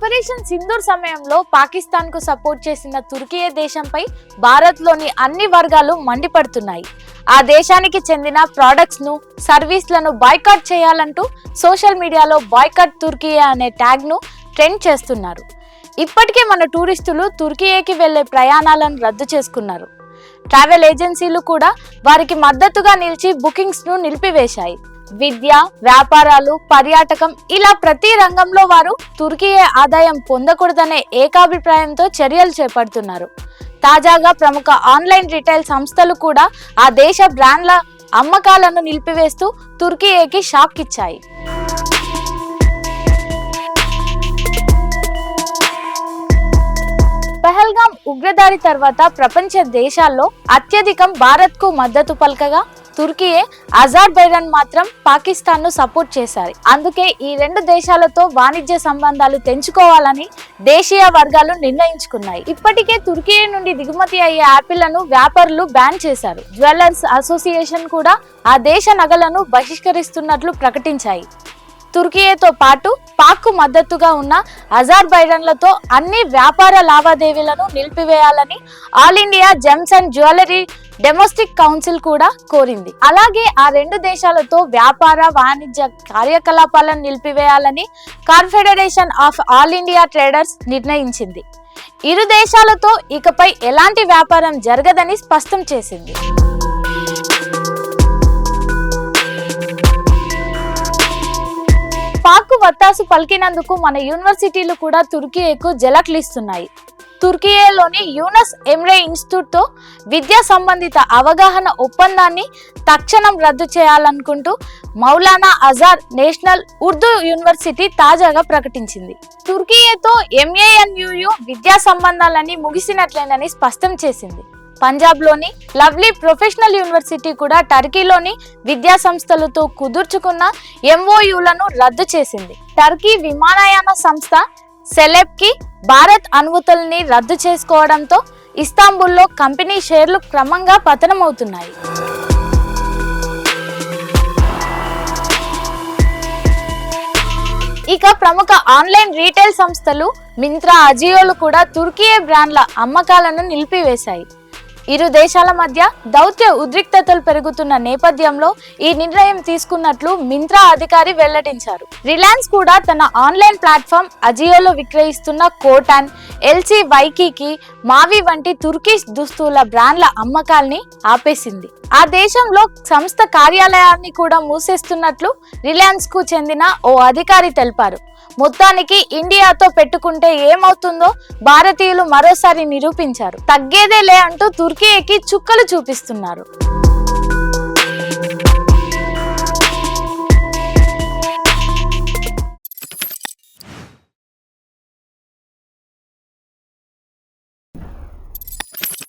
Operation Sindoor సమయంలో పాకిస్తాన్ కు support చేసిన తుర్కీ దేశంపై భారత్లోని అన్ని వర్గాలు మండిపడుతున్నాయి. ఆ దేశానికి చెందిన ప్రొడక్ట్స్ ను, సర్వీస్లను బాయ్కాట్ చేయాలంటూ సోషల్ మీడియాలో బాయ్కాట్ తుర్కీ అనే ట్యాగ్ ను ట్రెండ్ చేస్తున్నారు. ఇప్పటికే మన టూరిస్టులు తుర్కీకి వెళ్లే ప్రయాణాలను రద్దు చేసుకున్నారు. ట్రావెల్ ఏజెన్సీలు కూడా వారికి మద్దతుగా నిలిచి బుకింగ్స్ ను నిలిపివేశాయి. విద్య, వ్యాపారాలు, పర్యాటకం ఇలా ప్రతి రంగంలో వారు తుర్కీ ఆదాయం పొందకూడదనే ఏకాభిప్రాయంతో చర్యలు చేపడుతున్నారు. తాజాగా ప్రముఖ ఆన్లైన్ రిటైల్ సంస్థలు కూడా ఆ దేశ బ్రాండ్ల అమ్మకాలను నిలిపివేస్తూ తుర్కీకి షాక్ ఇచ్చాయి. పహల్గామ్ ఉగ్రదాడి తర్వాత ప్రపంచ దేశాల్లో అత్యధికం భారత్ కు మద్దతు పలకగా తుర్కీయే, అజర్బైజాన్ మాత్రం పాకిస్తాన్ ను సపోర్ట్ చేశారు. అందుకే ఈ రెండు దేశాలతో వాణిజ్య సంబంధాలు తెంచుకోవాలని దేశీయ వర్గాలు నిర్ణయించుకున్నాయి. ఇప్పటికే తుర్కీ నుండి దిగుమతి అయ్యే యాపిళ్లను వ్యాపారులు బ్యాన్ చేశారు. జ్యువెలర్స్ అసోసియేషన్ కూడా ఆ దేశ నగలను బహిష్కరిస్తున్నట్లు ప్రకటించాయి. తుర్కీతో పాటు పాక్ కు మద్దతుగా ఉన్న అజర్బైజాన్లతో అన్ని వ్యాపార లావాదేవీలను నిలిపివేయాలని all India gems and jewellery domestic council కూడా కోరింది. అలాగే ఆ రెండు దేశాలతో వ్యాపార, వాణిజ్య కార్యకలాపాలను నిలిపివేయాలని confederation of all India traders నిర్ణయించింది. ఇరు దేశాలతో ఇకపై ఎలాంటి వ్యాపారం జరగదని స్పష్టం చేసింది. పాక్ వత్తాసు పలికినందుకు మన యూనివర్సిటీలు కూడా తుర్కీకు జలక్లిస్తున్నాయి. తుర్కీలోని యూనస్ ఎమ్రే ఇన్స్టిట్యూట్ తో విద్యా సంబంధిత అవగాహన ఒప్పందాన్ని తక్షణం రద్దు చేయాలనుకుంటూ మౌలానా ఆజాద్ నేషనల్ ఉర్దూ యూనివర్సిటీ తాజాగా ప్రకటించింది. తుర్కీతో ఎంఏఎన్యుయు విద్యా సంబంధాలన్నీ ముగిసినట్లేనని స్పష్టం చేసింది. పంజాబ్ లోని లవ్లీ ప్రొఫెషనల్ యూనివర్సిటీ కూడా టర్కీలోని విద్యా సంస్థలతో కుదుర్చుకున్న ఎంఓయూలను రద్దు చేసింది. టర్కీ విమానయాన సంస్థ సెలెబ్ కి భారత్ అనుమతుల్ని రద్దు చేసుకోవడంతో ఇస్తాంబుల్లో కంపెనీ షేర్లు క్రమంగా పతనమవుతున్నాయి. ఇక ప్రముఖ ఆన్లైన్ రీటైల్ సంస్థలు మింత్రా, అజియోలు కూడా తుర్కీ బ్రాండ్ల అమ్మకాలను నిలిపివేశాయి. ఇరు దేశాల మధ్య దౌత్య ఉద్రిక్తతలు పెరుగుతున్న నేపథ్యంలో ఈ నిర్ణయం తీసుకున్నట్లు మింత్రా అధికారి వెల్లడించారు. రిలయన్స్ కూడా తన ఆన్లైన్ ప్లాట్ఫామ్ అజియోలో విక్రయిస్తున్న కోటాన్, ఎల్సీ వైకీకి, మావి వంటి తుర్కిష్ దుస్తుల బ్రాండ్ల అమ్మకాల్ని ఆపేసింది. ఆ దేశంలో సంస్థ కార్యాలయాన్ని కూడా మూసేస్తున్నట్లు రిలయన్స్ కు చెందిన ఓ అధికారి తెలిపారు. మొత్తానికి ఇండియాతో పెట్టుకుంటే ఏమవుతుందో భారతీయులు మరోసారి నిరూపించారు. తగ్గేదేలే అంటూ తుర్కీకి చుక్కలు చూపిస్తున్నారు.